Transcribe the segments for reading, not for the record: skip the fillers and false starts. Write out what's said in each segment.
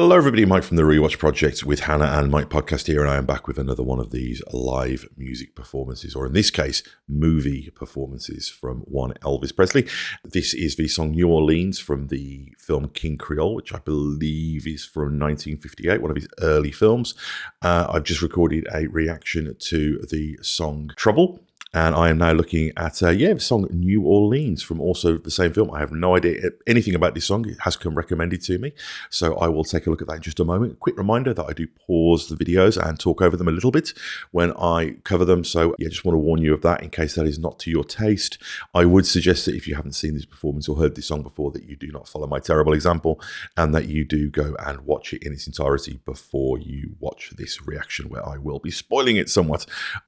Hello everybody, Mike from the Rewatch Project with Hannah and Mike podcast here, and I am back with another one of these live music performances, or in this case, movie performances from one Elvis Presley. This is the song New Orleans from the film King Creole, which I believe is from 1958, one of his early films. I've just recorded a reaction to the song Trouble. And I am now looking at, the song New Orleans from also the same film. I have no idea anything about this song. It has come recommended to me. So I will take a look at that in just a moment. Quick reminder that I do pause the videos and talk over them a little bit when I cover them. So just want to warn you of that in case that is not to your taste. I would suggest that if you haven't seen this performance or heard this song before, that you do not follow my terrible example and that you do go and watch it in its entirety before you watch this reaction where I will be spoiling it somewhat.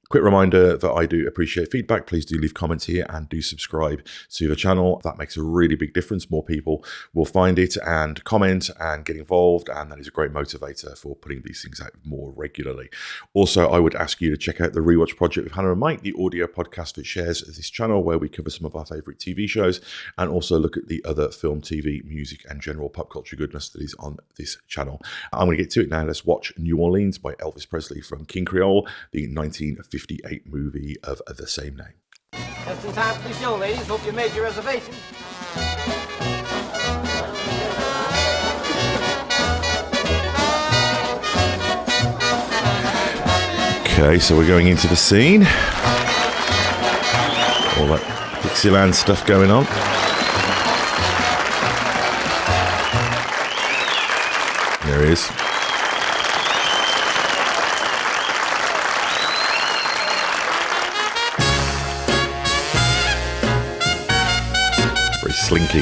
Quick reminder that I do appreciate feedback. Please do leave comments here and do subscribe to the channel. That makes a really big difference. More people will find it and comment and get involved, and that is a great motivator for putting these things out more regularly. Also, I would ask you to check out the Rewatch Project with Hannah and Mike, the audio podcast that shares this channel where we cover some of our favorite TV shows and also look at the other film, TV, music and general pop culture goodness that is on this channel. I'm going to get to it now. Let's watch New Orleans by Elvis Presley from King Creole, the 1958 movie of the same name. Just in time for the show, ladies. Hope you made your reservation. Okay, so we're going into the scene. All that Dixieland stuff going on. There he is. Slinky.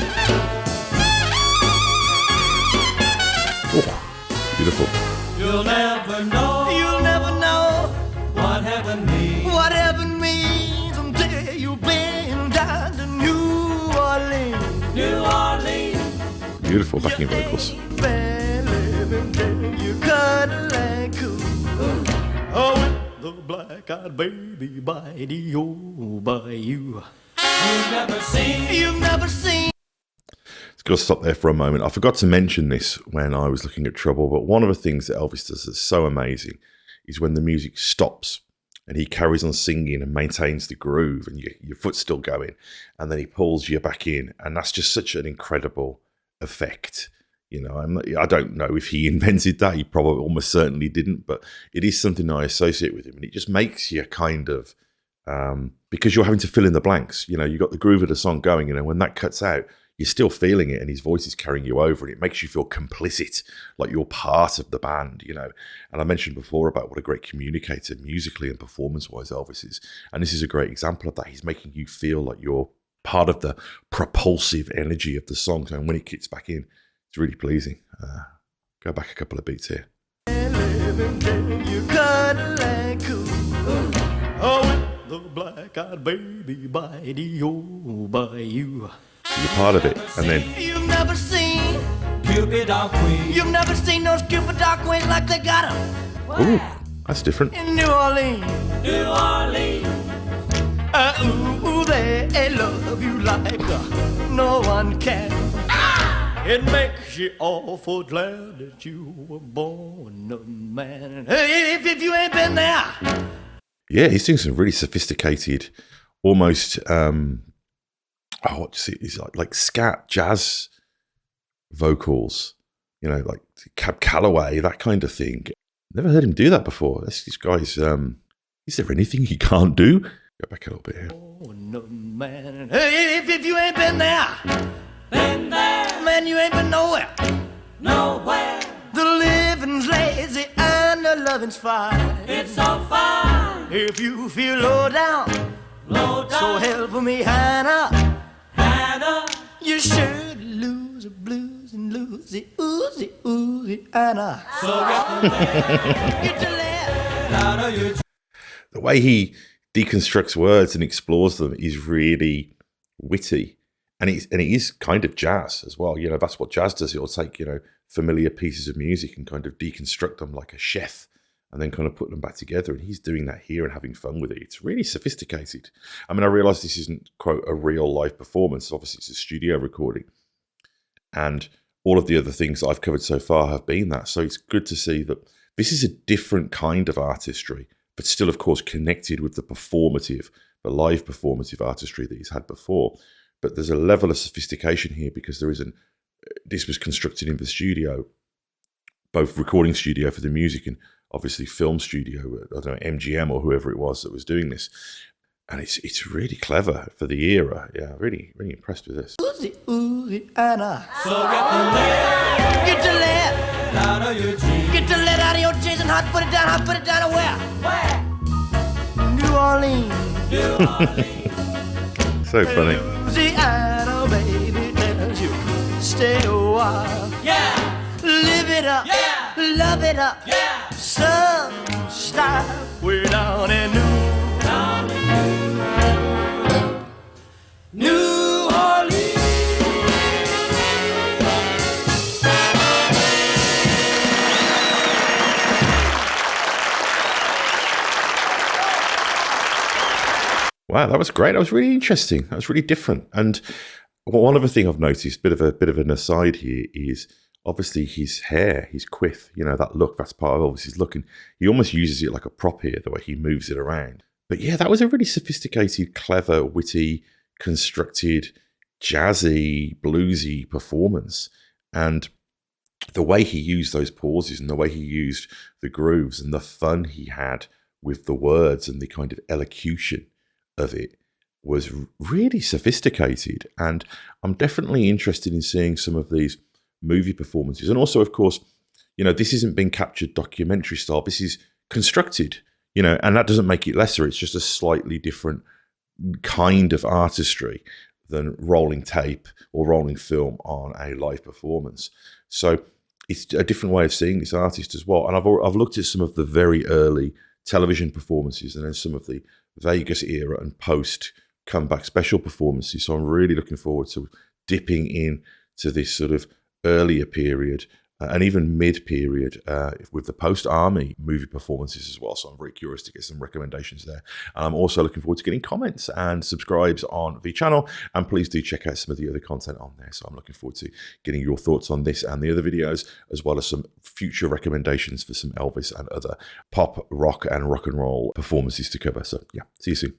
Oh, beautiful. You'll never know what heaven means until you've been down to New Orleans. New Orleans. Beautiful backing vocals. You cuddle and cool. Oh, with the black-eyed baby by the old bayou. You've never seen. It's got to stop there for a moment. I forgot to mention this when I was looking at Trouble, but one of the things that Elvis does that's so amazing is when the music stops and he carries on singing and maintains the groove and your foot's still going, and then he pulls you back in, and that's just such an incredible effect. You know, I don't know if he invented that. He probably almost certainly didn't, but it is something I associate with him, and it just makes you kind of because you're having to fill in the blanks. You know, you got the groove of the song going, and when that cuts out, you're still feeling it, and his voice is carrying you over, and it makes you feel complicit, like you're part of the band, you know. And I mentioned before about what a great communicator musically and performance-wise Elvis is, and this is a great example of that. He's making you feel like you're part of the propulsive energy of the song, and when it kicks back in, it's really pleasing. Go back a couple of beats here. You cuddle and cool. Oh, the black-eyed baby by the old bayou. So you're part of it, and then You've never seen Cupid or Queen. You've never seen those Cupid or Queens like they got 'em. ooh, that's different. In New Orleans. New Orleans. Ooh, they love you like no one can. It makes you awful glad that you were born a man. If you ain't been there. Yeah, he's doing some really sophisticated, almost, he's like scat jazz vocals, you know, like Cab Calloway, that kind of thing. Never heard him do that before. This guy's, is there anything he can't do? Go back a little bit here. Oh, no, man. If you ain't been there, man, you ain't been nowhere. Nowhere. The living's lazy and the loving's fine. It's so fine. If you feel low down, so help me, Hannah. You should lose the blues and lose it, oozy, oozy, Anna. So get your left out of your. The way he deconstructs words and explores them is really witty. And it is kind of jazz as well. You know, that's what jazz does. It'll take, you know, familiar pieces of music and kind of deconstruct them like a chef and then kind of put them back together. And he's doing that here and having fun with it. It's really sophisticated. I mean, I realize this isn't, quote, a real live performance. Obviously, it's a studio recording. And all of the other things that I've covered so far have been that. So it's good to see that this is a different kind of artistry, but still, of course, connected with the live performative artistry that he's had before. But there's a level of sophistication here because this was constructed in the studio, both recording studio for the music and obviously film studio, I don't know, MGM or whoever it was that was doing this. And it's really clever for the era. Yeah, really, really impressed with this. Anna. So get the lead out of your jeans. Get the lead out of your jeans and put it down to where? New Orleans. So funny. Louisiana, baby, tells you stay a while. Yeah. Live it up. Yeah. Love it up. Yeah. Some style. Way down in New Orleans. Wow, that was great. That was really interesting. That was really different. And one other thing I've noticed, bit of an aside here, is obviously his hair, his quiff, that look, that's part of Elvis's look. And he almost uses it like a prop here, the way he moves it around. But yeah, that was a really sophisticated, clever, witty, constructed, jazzy, bluesy performance. And the way he used those pauses and the way he used the grooves and the fun he had with the words and the kind of elocution of it was really sophisticated. And I'm definitely interested in seeing some of these movie performances. And also, of course, this isn't being captured documentary style. This is constructed, and that doesn't make it lesser. It's just a slightly different kind of artistry than rolling tape or rolling film on a live performance. So it's a different way of seeing this artist as well. And I've looked at some of the very early television performances and then some of the Vegas era and post comeback special performances. So I'm really looking forward to dipping in to this sort of earlier period and even mid-period with the post-Army movie performances as well. So I'm very curious to get some recommendations there. And I'm also looking forward to getting comments and subscribes on the channel. And please do check out some of the other content on there. So I'm looking forward to getting your thoughts on this and the other videos, as well as some future recommendations for some Elvis and other pop, rock, and rock and roll performances to cover. So yeah, see you soon.